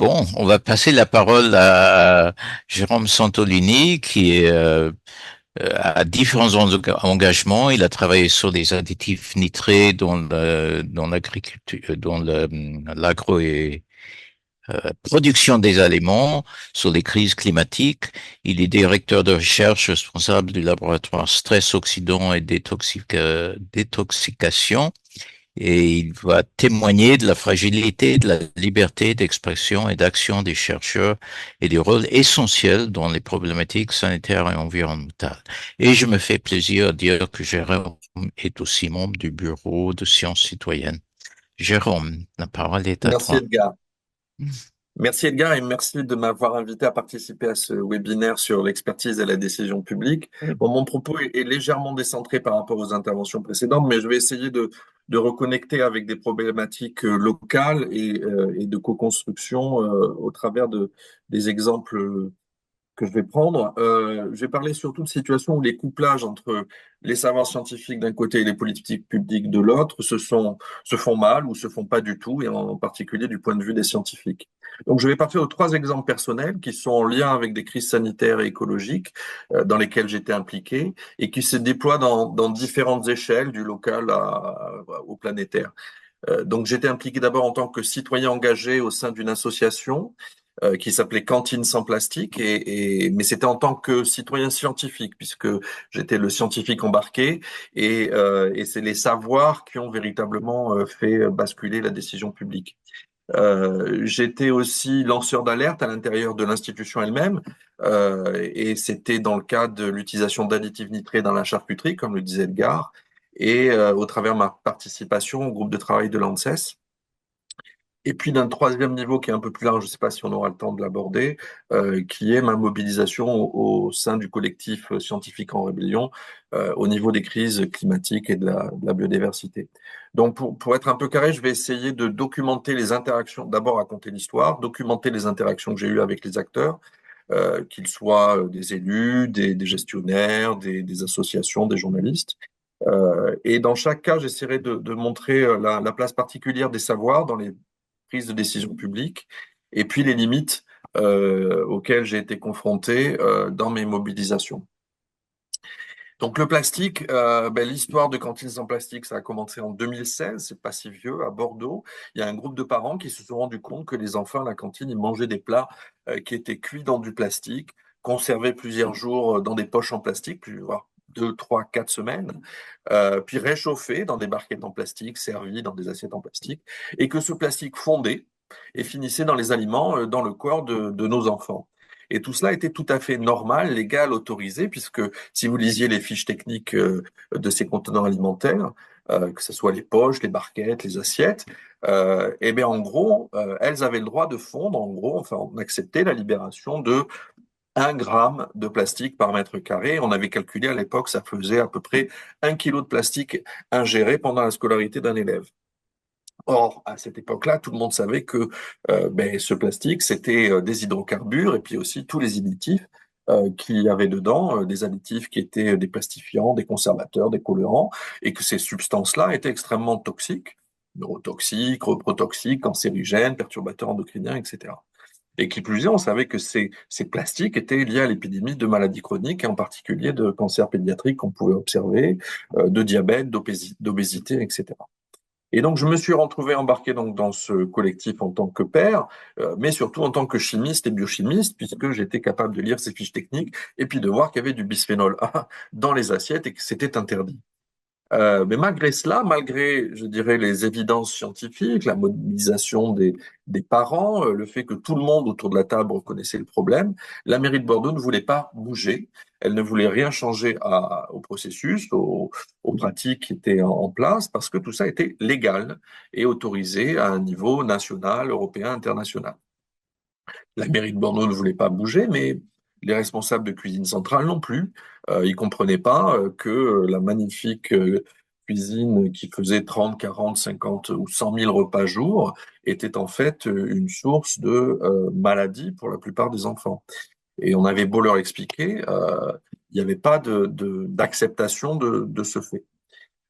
Bon, on va passer la parole à Jérôme Santolini, qui a différents engagements. Il a travaillé sur les additifs nitrés dans l'agriculture, l'agro et production des aliments, sur les crises climatiques. Il est directeur de recherche responsable du laboratoire Stress Oxydant et Détoxication, et il va témoigner de la fragilité de la liberté d'expression et d'action des chercheurs et du rôle essentiel dans les problématiques sanitaires et environnementales. Et je me fais plaisir à dire que Jérôme est aussi membre du bureau de sciences citoyennes. Jérôme, la parole est à Merci toi. Edgar. Merci Edgar et merci de m'avoir invité à participer à ce webinaire sur l'expertise et la décision publique. Bon, mon propos est légèrement décentré par rapport aux interventions précédentes, mais je vais essayer de reconnecter avec des problématiques locales et de co-construction au travers des exemples que je vais prendre. Je vais parler surtout de situations où les couplages entre les savoirs scientifiques d'un côté et les politiques publiques de l'autre se font mal ou se font pas du tout, et en particulier du point de vue des scientifiques. Donc, je vais partir de trois exemples personnels qui sont en lien avec des crises sanitaires et écologiques dans lesquelles j'étais impliqué et qui se déploient dans différentes échelles, du local au planétaire. Donc, j'étais impliqué d'abord en tant que citoyen engagé au sein d'une association qui s'appelait Cantine sans plastique, mais c'était en tant que citoyen scientifique, puisque j'étais le scientifique embarqué, et c'est les savoirs qui ont véritablement fait basculer la décision publique. J'étais aussi lanceur d'alerte à l'intérieur de l'institution elle-même, et c'était dans le cadre de l'utilisation d'additifs nitrés dans la charcuterie, comme le disait Edgar, et au travers de ma participation au groupe de travail de l'ANSES. Et puis d'un troisième niveau qui est un peu plus large, je ne sais pas si on aura le temps de l'aborder, qui est ma mobilisation au sein du collectif scientifique en rébellion au niveau des crises climatiques et de la biodiversité. Donc pour être un peu carré, je vais essayer de documenter les interactions, d'abord raconter l'histoire, documenter les interactions que j'ai eues avec les acteurs, qu'ils soient des élus, des gestionnaires, des associations, des journalistes. Et dans chaque cas, j'essaierai de montrer la place particulière des savoirs dans les prises de décision publiques et puis les limites auxquelles j'ai été confronté dans mes mobilisations. Donc le plastique, l'histoire de Cantine sans plastique, ça a commencé en 2016, c'est pas si vieux, à Bordeaux. Il y a un groupe de parents qui se sont rendus compte que les enfants à la cantine, ils mangeaient des plats qui étaient cuits dans du plastique, conservés plusieurs jours dans des poches en plastique, voire 2, 3, 4 semaines, puis réchauffés dans des barquettes en plastique, servis dans des assiettes en plastique, et que ce plastique fondait et finissait dans les aliments, dans le corps de nos enfants. Et tout cela était tout à fait normal, légal, autorisé, puisque si vous lisiez les fiches techniques de ces contenants alimentaires, que ce soit les poches, les barquettes, les assiettes, eh bien en gros, elles avaient le droit de fondre, en gros, enfin, on acceptait la libération de 1 gramme de plastique par mètre carré. On avait calculé à l'époque, ça faisait à peu près 1 kilo de plastique ingéré pendant la scolarité d'un élève. Or, à cette époque-là, tout le monde savait que ce plastique, c'était des hydrocarbures et puis aussi tous les additifs qu'il y avait dedans, des additifs qui étaient des plastifiants, des conservateurs, des colorants, et que ces substances-là étaient extrêmement toxiques, neurotoxiques, reprotoxiques, cancérigènes, perturbateurs endocriniens, etc. Et qui plus est, on savait que ces plastiques étaient liés à l'épidémie de maladies chroniques, et en particulier de cancers pédiatriques qu'on pouvait observer, de diabète, d'obésité, etc. Et donc, je me suis retrouvé embarqué donc dans ce collectif en tant que père, mais surtout en tant que chimiste et biochimiste, puisque j'étais capable de lire ces fiches techniques et puis de voir qu'il y avait du bisphénol A dans les assiettes et que c'était interdit. Mais malgré cela, malgré, je dirais, les évidences scientifiques, la mobilisation des parents, le fait que tout le monde autour de la table reconnaissait le problème, la mairie de Bordeaux ne voulait pas bouger. Elle ne voulait rien changer au processus, aux pratiques qui étaient en place, parce que tout ça était légal et autorisé à un niveau national, européen, international. La mairie de Bordeaux ne voulait pas bouger, mais les responsables de cuisine centrale non plus. Ils comprenaient pas que la magnifique cuisine qui faisait 30, 40, 50 ou 100 000 repas jour était en fait une source de maladie pour la plupart des enfants. Et on avait beau leur expliquer, il n'y avait pas d'acceptation de ce fait.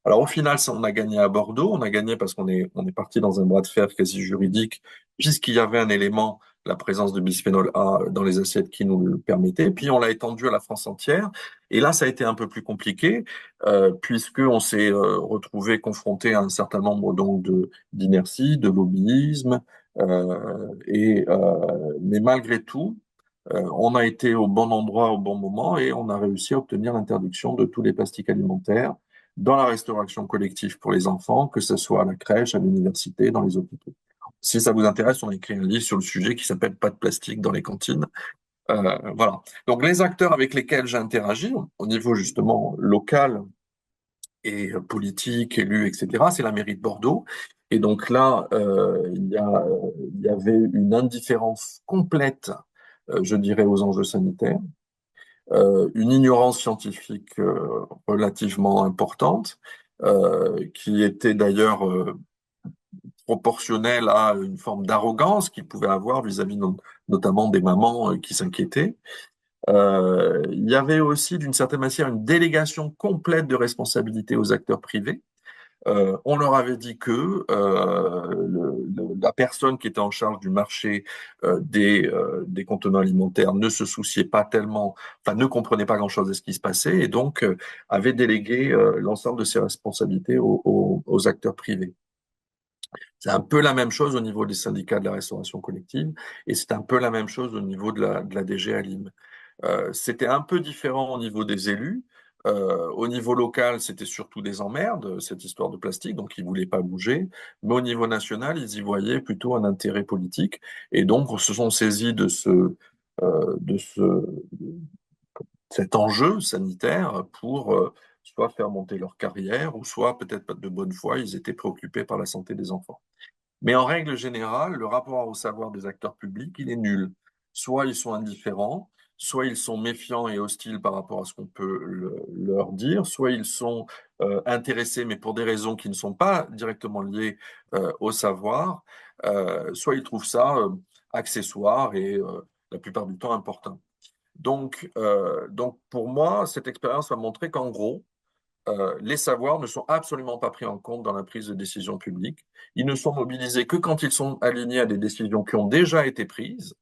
Alors au final, on a gagné à Bordeaux. On a gagné parce on est parti dans un bras de fer quasi juridique, puisqu'il y avait un élément la présence de bisphénol A dans les assiettes qui nous le permettait. Puis on l'a étendu à la France entière. Et là, ça a été un peu plus compliqué, puisque on s'est retrouvé confronté à un certain nombre donc d'inertie, de lobbyisme, mais malgré tout, on a été au bon endroit au bon moment et on a réussi à obtenir l'interdiction de tous les plastiques alimentaires dans la restauration collective pour les enfants, que ce soit à la crèche, à l'université, dans les hôpitaux. Si ça vous intéresse, on a écrit un livre sur le sujet qui s'appelle Pas de plastique dans les cantines. Voilà. Donc les acteurs avec lesquels j'ai interagi au niveau justement local et politique, élus, etc., c'est la mairie de Bordeaux. Et donc là, il y avait une indifférence complète, je dirais, aux enjeux sanitaires, une ignorance scientifique relativement importante, qui était d'ailleurs proportionnelle à une forme d'arrogance qu'il pouvait avoir vis-à-vis notamment des mamans qui s'inquiétaient. Il y avait aussi, d'une certaine manière, une délégation complète de responsabilité aux acteurs privés. On leur avait dit que la personne qui était en charge du marché des contenants alimentaires ne se souciait pas tellement, enfin ne comprenait pas grand-chose de ce qui se passait et donc avait délégué l'ensemble de ses responsabilités aux acteurs privés. C'est un peu la même chose au niveau des syndicats de la restauration collective et c'est un peu la même chose au niveau de la DG Alim. C'était un peu différent au niveau des élus. Au niveau local, c'était surtout des emmerdes, cette histoire de plastique, donc ils voulaient pas bouger. Mais au niveau national, ils y voyaient plutôt un intérêt politique. Et donc, se sont saisis de cet enjeu sanitaire pour soit faire monter leur carrière, ou soit peut-être pas de bonne foi, ils étaient préoccupés par la santé des enfants. Mais en règle générale, le rapport au savoir des acteurs publics, il est nul. Soit ils sont indifférents, soit ils sont méfiants et hostiles par rapport à ce qu'on peut leur dire, soit ils sont intéressés, mais pour des raisons qui ne sont pas directement liées au savoir, soit ils trouvent ça accessoire et la plupart du temps important. Donc pour moi, cette expérience a montré qu'en gros, les savoirs ne sont absolument pas pris en compte dans la prise de décision publique. Ils ne sont mobilisés que quand ils sont alignés à des décisions qui ont déjà été prises.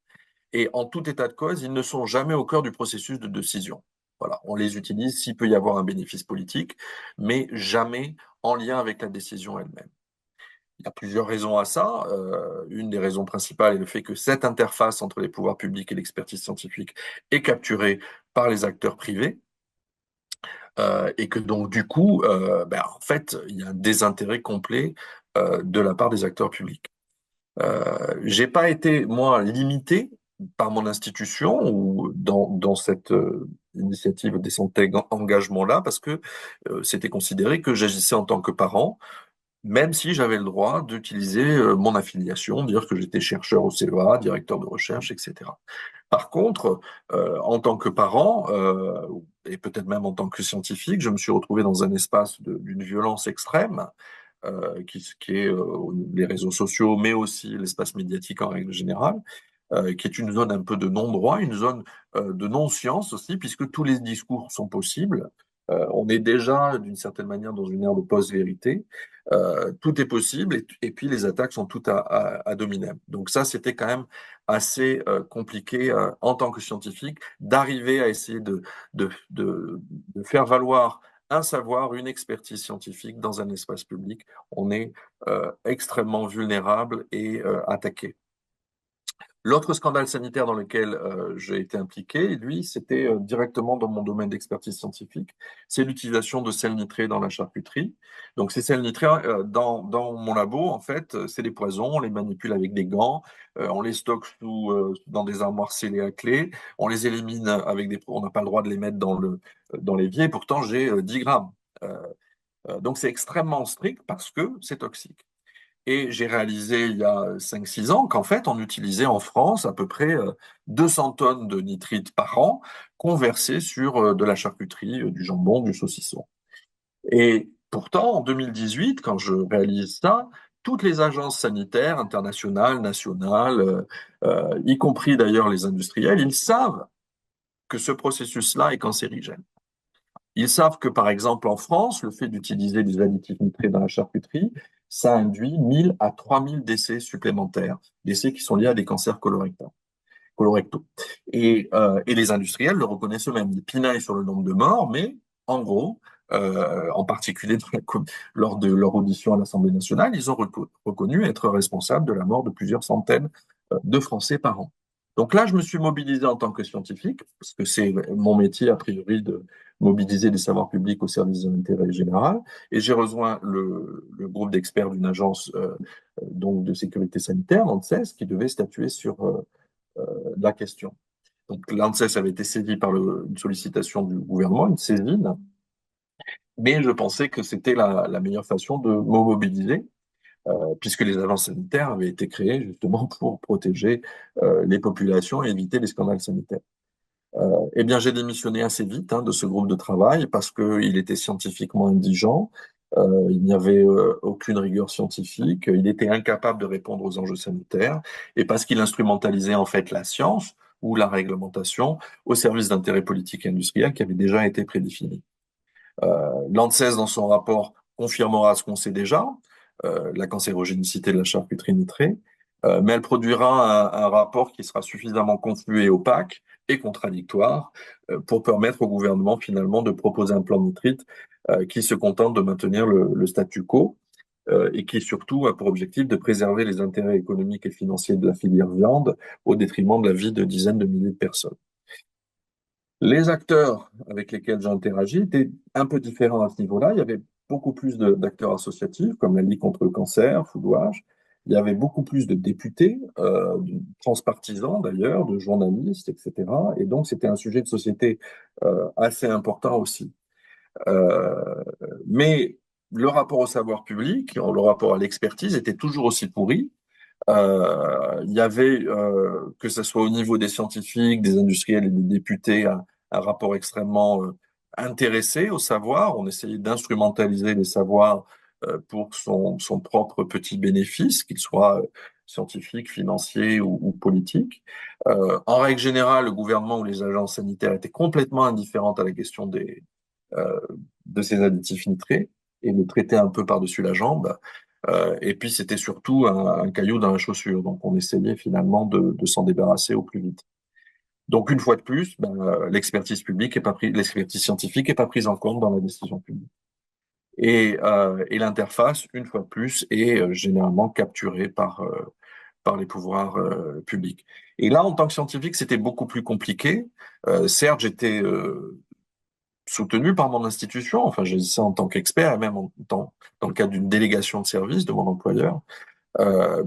Et en tout état de cause, ils ne sont jamais au cœur du processus de décision. Voilà, on les utilise s'il peut y avoir un bénéfice politique, mais jamais en lien avec la décision elle-même. Il y a plusieurs raisons à ça. Une des raisons principales est le fait que cette interface entre les pouvoirs publics et l'expertise scientifique est capturée par les acteurs privés. Et que donc du coup, en fait, il y a un désintérêt complet de la part des acteurs publics. J'ai pas été moi limité par mon institution ou dans cette initiative des engagement-là parce que c'était considéré que j'agissais en tant que parent, même si j'avais le droit d'utiliser mon affiliation, dire que j'étais chercheur au CEA, directeur de recherche, etc. Par contre, en tant que parent, et peut-être même en tant que scientifique, je me suis retrouvé dans un espace d'une violence extrême, qui est les réseaux sociaux, mais aussi l'espace médiatique en règle générale, qui est une zone un peu de non-droit, une zone de non-science aussi, puisque tous les discours sont possibles. On est déjà, d'une certaine manière, dans une ère de post-vérité. Tout est possible et puis les attaques sont toutes à dominer. Donc ça, c'était quand même assez compliqué en tant que scientifique d'arriver à essayer de faire valoir un savoir, une expertise scientifique dans un espace public. On est extrêmement vulnérable et attaqué. L'autre scandale sanitaire dans lequel j'ai été impliqué, lui, c'était directement dans mon domaine d'expertise scientifique. C'est l'utilisation de sels nitrés dans la charcuterie. Donc, ces sels nitrés, dans mon labo, en fait, c'est des poisons. On les manipule avec des gants. On les stocke dans des armoires scellées à clé. On les élimine avec des... On n'a pas le droit de les mettre dans l'évier. Pourtant, j'ai 10 grammes. Euh, donc, c'est extrêmement strict parce que c'est toxique. Et j'ai réalisé il y a 5 6 ans qu'en fait, on utilisait en France à peu près 200 tonnes de nitrite par an qu'on versait sur de la charcuterie, du jambon, du saucisson. Et pourtant, en 2018, quand je réalise ça, toutes les agences sanitaires internationales, nationales, y compris d'ailleurs les industriels, ils savent que ce processus-là est cancérigène. Ils savent que, par exemple, en France, le fait d'utiliser des additifs nitrés dans la charcuterie, ça induit 1000 à 3000 décès supplémentaires, décès qui sont liés à des cancers colorectaux. Et les industriels le reconnaissent eux-mêmes. Ils pinaillent sur le nombre de morts, mais en gros, en particulier lors de leur audition à l'Assemblée nationale, ils ont reconnu être responsables de la mort de plusieurs centaines de Français par an. Donc là, je me suis mobilisé en tant que scientifique, parce que c'est mon métier, a priori, de mobiliser des savoirs publics au service de l'intérêt général, et j'ai rejoint le groupe d'experts d'une agence donc de sécurité sanitaire, l'ANSES, qui devait statuer sur la question. Donc l'ANSES avait été saisi par une sollicitation du gouvernement, une saisine, mais je pensais que c'était la meilleure façon de me mobiliser, puisque les agences sanitaires avaient été créées justement pour protéger les populations et éviter les scandales sanitaires. Eh bien, j'ai démissionné assez vite de ce groupe de travail parce qu'il était scientifiquement indigent, il n'y avait aucune rigueur scientifique, il était incapable de répondre aux enjeux sanitaires, et parce qu'il instrumentalisait en fait la science ou la réglementation au service d'intérêts politiques et industriels qui avaient déjà été prédéfinis. L'ANSES, dans son rapport, confirmera ce qu'on sait déjà, la cancérogénicité de la charcuterie nitrée, mais elle produira un rapport qui sera suffisamment confus et opaque et contradictoire pour permettre au gouvernement finalement de proposer un plan nitrite qui se contente de maintenir le statu quo et qui surtout a pour objectif de préserver les intérêts économiques et financiers de la filière viande au détriment de la vie de dizaines de milliers de personnes. Les acteurs avec lesquels j'ai interagi étaient un peu différents à ce niveau-là. Il y avait beaucoup plus d'acteurs associatifs, comme la Ligue contre le cancer, Food Watch. Il y avait beaucoup plus de députés, transpartisans d'ailleurs, de journalistes, etc. Et donc, c'était un sujet de société assez important aussi. Euh, mais le rapport au savoir public, le rapport à l'expertise était toujours aussi pourri. Il y avait, que ce soit au niveau des scientifiques, des industriels et des députés, un rapport extrêmement intéressé au savoir. On essayait d'instrumentaliser les savoirs pour son propre petit bénéfice, qu'il soit scientifique, financier ou politique. En règle générale, le gouvernement ou les agences sanitaires étaient complètement indifférentes à la question euh, de ces additifs nitrés et le traitaient un peu par-dessus la jambe. Et puis, c'était surtout un caillou dans la chaussure. Donc, on essayait finalement de s'en débarrasser au plus vite. Donc, une fois de plus, l'expertise publique est pas prise, l'expertise scientifique est pas prise en compte dans la décision publique. Et l'interface, une fois de plus, est généralement capturée par les pouvoirs publics. Et là, en tant que scientifique, c'était beaucoup plus compliqué. Certes, j'étais soutenu par mon institution, enfin, j'ai dit ça en tant qu'expert, et même dans le cadre d'une délégation de service de mon employeur.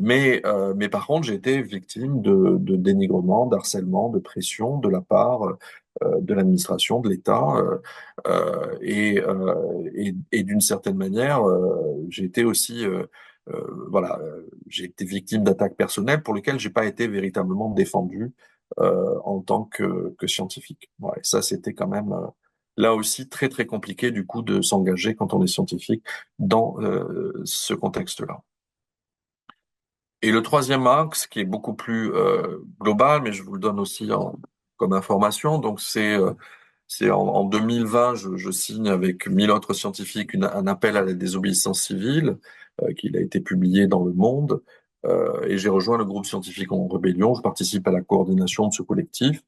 Mais par contre, j'ai été victime de dénigrement, d'harcèlement, de pression de la part de l'administration, de l'État, et d'une certaine manière, j'ai été aussi, voilà, j'ai été victime d'attaques personnelles pour lesquelles j'ai pas été véritablement défendu en tant que scientifique. Ouais, ça, c'était quand même là aussi très très compliqué du coup de s'engager quand on est scientifique dans ce contexte-là. Et le troisième axe, qui est beaucoup plus global, mais je vous le donne aussi comme information, donc c'est en 2020, je signe avec 1000 autres scientifiques un appel à la désobéissance civile, qui a été publié dans Le Monde, et j'ai rejoint le groupe scientifique en rébellion. Je participe à la coordination de ce collectif,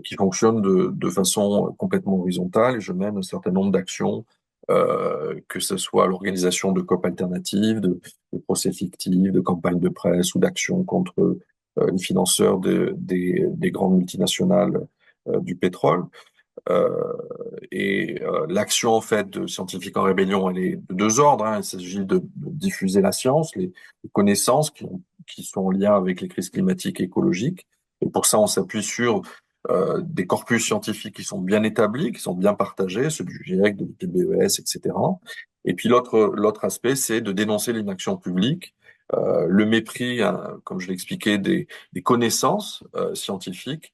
qui fonctionne de façon complètement horizontale, et je mène un certain nombre d'actions, que ce soit l'organisation de COP alternatives, de procès fictifs, de campagnes de presse ou d'actions contre les financeurs des grandes multinationales du pétrole. Euh, L'action en fait de Scientifiques en rébellion, elle est de deux ordres. Il s'agit de diffuser la science, les connaissances qui sont en lien avec les crises climatiques et écologiques. Et pour ça, on s'appuie sur des corpus scientifiques qui sont bien établis, qui sont bien partagés, ceux du GIEC, de l'IPBES, etc. Et puis l'autre aspect, c'est de dénoncer l'inaction publique, le mépris, hein, comme je l'expliquais, des connaissances scientifiques,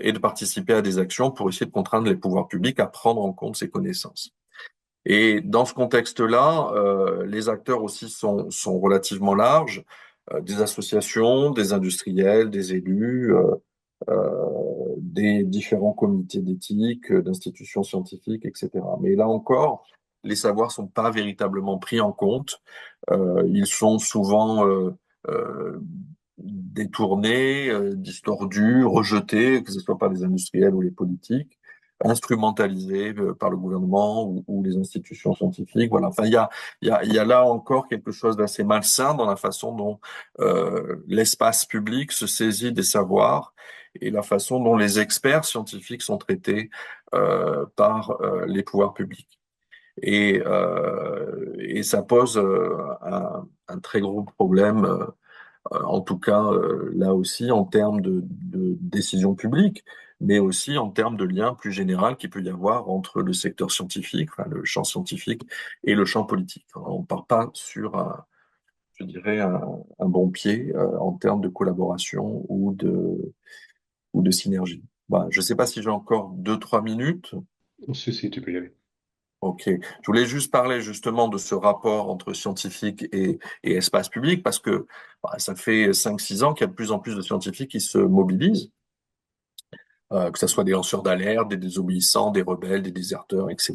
et de participer à des actions pour essayer de contraindre les pouvoirs publics à prendre en compte ces connaissances. Et dans ce contexte-là, les acteurs aussi sont relativement larges, des associations, des industriels, des élus, des différents comités d'éthique, d'institutions scientifiques, etc. Mais là encore, les savoirs sont pas véritablement pris en compte. Ils sont souvent euh, détournés, distordus, rejetés, que ce soit par les industriels ou les politiques, instrumentalisés par le gouvernement ou les institutions scientifiques. Voilà. Enfin, il y a là encore quelque chose d'assez malsain dans la façon dont l'espace public se saisit des savoirs et la façon dont les experts scientifiques sont traités par les pouvoirs publics. Et ça pose un très gros problème, en tout cas là aussi en termes de décision publique, mais aussi en termes de lien plus général qu'il peut y avoir entre le secteur scientifique, enfin, le champ scientifique et le champ politique. On ne part pas sur je dirais, un bon pied en termes de collaboration ou de synergie. Voilà. Je ne sais pas si j'ai encore 2, 3 minutes. Si, tu peux y aller. Ok. Je voulais juste parler justement de ce rapport entre scientifique et espace public parce que ça fait 5, 6 ans qu'il y a de plus en plus de scientifiques qui se mobilisent, que ce soit des lanceurs d'alerte, des désobéissants, des rebelles, des déserteurs, etc.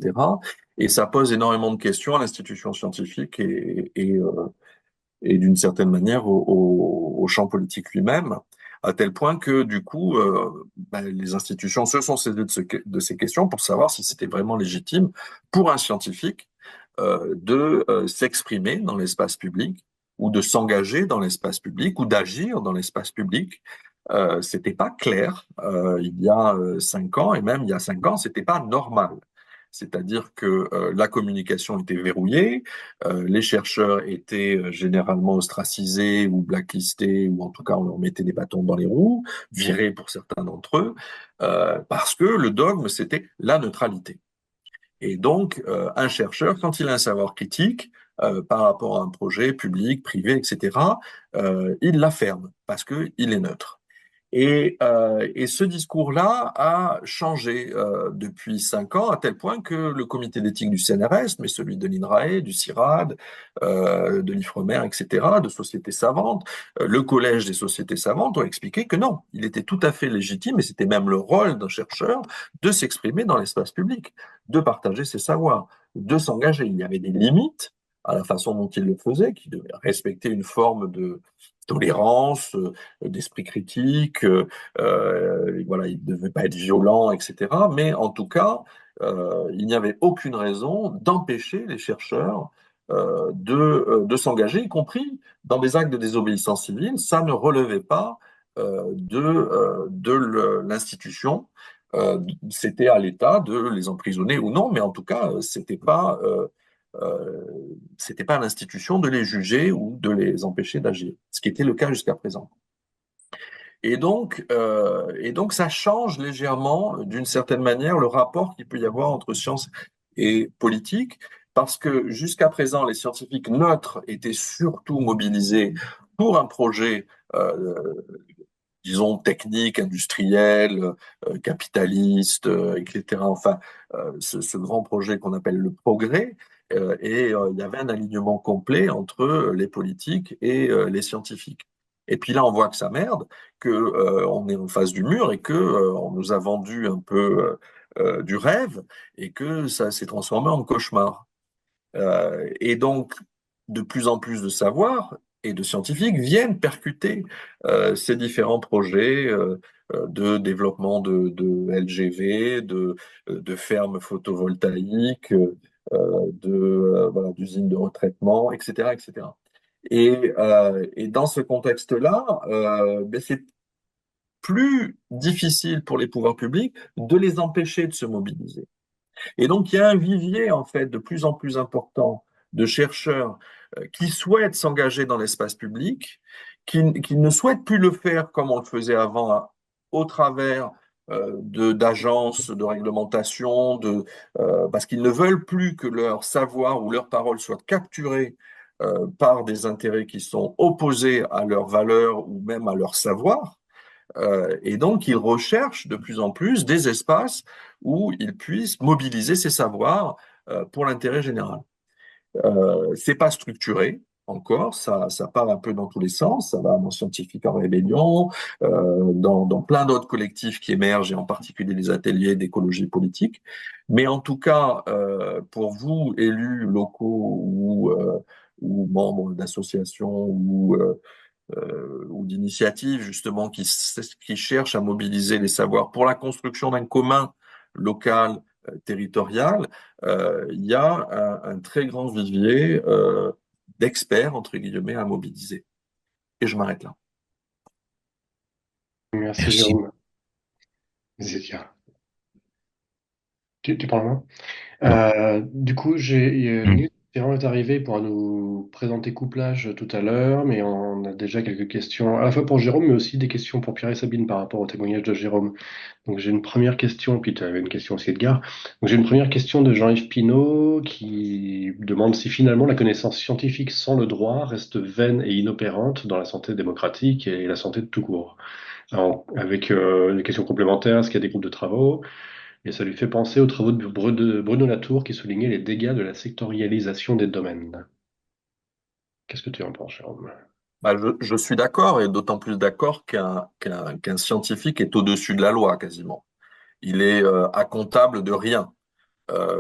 Et ça pose énormément de questions à l'institution scientifique et d'une certaine manière au champ politique lui-même, à tel point que du coup, les institutions se sont saisies de ces questions pour savoir si c'était vraiment légitime pour un scientifique de s'exprimer dans l'espace public ou de s'engager dans l'espace public ou d'agir dans l'espace public. C'était pas clair il y a 5 ans et même il y a 5 ans, c'était pas normal. C'est-à-dire que la communication était verrouillée, les chercheurs étaient généralement ostracisés ou blacklistés, ou en tout cas on leur mettait des bâtons dans les roues, virés pour certains d'entre eux, parce que le dogme c'était la neutralité. Et donc un chercheur, quand il a un savoir critique par rapport à un projet public, privé, etc., il l'affirme parce qu'il est neutre. Et ce discours-là a changé depuis 5 ans, à tel point que le comité d'éthique du CNRS, mais celui de l'INRAE, du CIRAD, de l'IFREMER, etc., de sociétés savantes, le collège des sociétés savantes ont expliqué que non, il était tout à fait légitime, et c'était même le rôle d'un chercheur, de s'exprimer dans l'espace public, de partager ses savoirs, de s'engager. Il y avait des limites à la façon dont il le faisait, qui devait respecter une forme de tolérance, d'esprit critique, voilà, il ne devait pas être violent, etc. Mais en tout cas, il n'y avait aucune raison d'empêcher les chercheurs de s'engager, y compris dans des actes de désobéissance civile. Ça ne relevait pas de l'institution. C'était à l'État de les emprisonner ou non, mais en tout cas, euh, c'était pas à l'institution de les juger ou de les empêcher d'agir, ce qui était le cas jusqu'à présent. Et donc, ça change légèrement, d'une certaine manière, le rapport qu'il peut y avoir entre science et politique, parce que jusqu'à présent, les scientifiques neutres étaient surtout mobilisés pour un projet, disons, technique, industriel, capitaliste, etc. Enfin, ce grand projet qu'on appelle le progrès. Il y avait un alignement complet entre les politiques et les scientifiques. Et puis là, on voit que ça merde, que on est en face du mur et que on nous a vendu un peu du rêve et que ça s'est transformé en cauchemar. Et donc, de plus en plus de savoirs et de scientifiques viennent percuter ces différents projets de développement de LGV, de fermes photovoltaïques, voilà, d'usines de retraitement, etc., etc. Et dans ce contexte-là, c'est plus difficile pour les pouvoirs publics de les empêcher de se mobiliser. Et donc, il y a un vivier, en fait, de plus en plus important de chercheurs qui souhaitent s'engager dans l'espace public, qui ne souhaitent plus le faire comme on le faisait avant, au travers d'agences de réglementation, parce qu'ils ne veulent plus que leur savoir ou leur parole soit capturée par des intérêts qui sont opposés à leurs valeurs ou même à leur savoir. Et donc, ils recherchent de plus en plus des espaces où ils puissent mobiliser ces savoirs pour l'intérêt général. C'est pas structuré encore, ça part un peu dans tous les sens, ça va dans Scientifique en rébellion, dans plein d'autres collectifs qui émergent, et en particulier les ateliers d'écologie politique. Mais en tout cas, pour vous, élus locaux ou membres d'associations ou d'initiatives justement qui cherchent à mobiliser les savoirs pour la construction d'un commun local, territorial, il y a un très grand vivier d'experts, entre guillemets, à mobiliser. Et je m'arrête là. Merci Merci. Jérôme. Zétia. Tu parles moi? Non. Du coup, Hmm. Nils Ferrand est arrivé pour nous présenter couplage tout à l'heure, mais on a déjà quelques questions, à la fois pour Jérôme, mais aussi des questions pour Pierre et Sabine par rapport au témoignage de Jérôme. Donc j'ai une première question, puis tu avais une question aussi Edgar. Donc j'ai une première question de Jean-Yves Pinault qui demande si finalement la connaissance scientifique sans le droit reste vaine et inopérante dans la santé démocratique et la santé de tout court. Avec des questions complémentaires, est-ce qu'il y a des groupes de travaux? Et ça lui fait penser aux travaux de Bruno Latour qui soulignait les dégâts de la sectorialisation des domaines. Qu'est-ce que tu en penses, Jérôme? Bah, je suis d'accord, et d'autant plus d'accord qu'un scientifique est au-dessus de la loi quasiment. Il est incomptable de rien.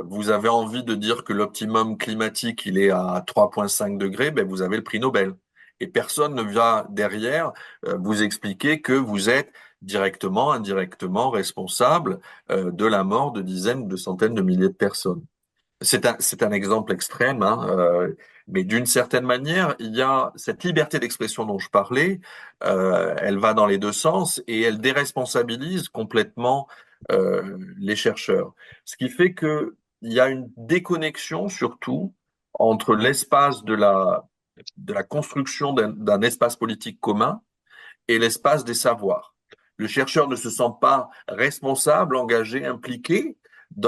Vous avez envie de dire que l'optimum climatique, il est à 3,5 degrés, ben vous avez le prix Nobel. Et personne ne vient derrière vous expliquer que vous êtes directement, indirectement responsable de la mort de dizaines ou de centaines de milliers de personnes. C'est un exemple extrême, hein, mais d'une certaine manière, il y a cette liberté d'expression dont je parlais, elle va dans les deux sens et elle déresponsabilise complètement les chercheurs. Ce qui fait que il y a une déconnexion surtout entre l'espace de la construction d'un espace politique commun et l'espace des savoirs. Le chercheur ne se sent pas responsable, engagé, impliqué.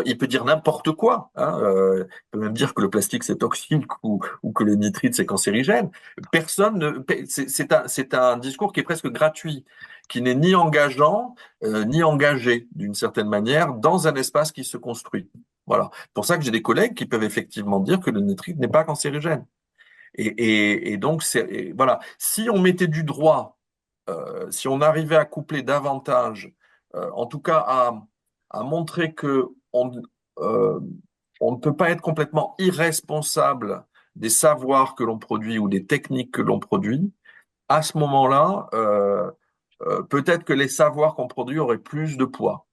Il peut dire n'importe quoi. Hein, il peut même dire que le plastique c'est toxique ou que le nitrite c'est cancérigène. Personne ne. C'est un discours qui est presque gratuit, qui n'est ni engageant ni engagé d'une certaine manière dans un espace qui se construit. Voilà. C'est pour ça que j'ai des collègues qui peuvent effectivement dire que le nitrite n'est pas cancérigène. Et donc voilà. Si on mettait du droit si on arrivait à coupler davantage, en tout cas à montrer que euh, on ne peut pas être complètement irresponsable des savoirs que l'on produit ou des techniques que l'on produit, à ce moment-là, peut-être que les savoirs qu'on produit auraient plus de poids.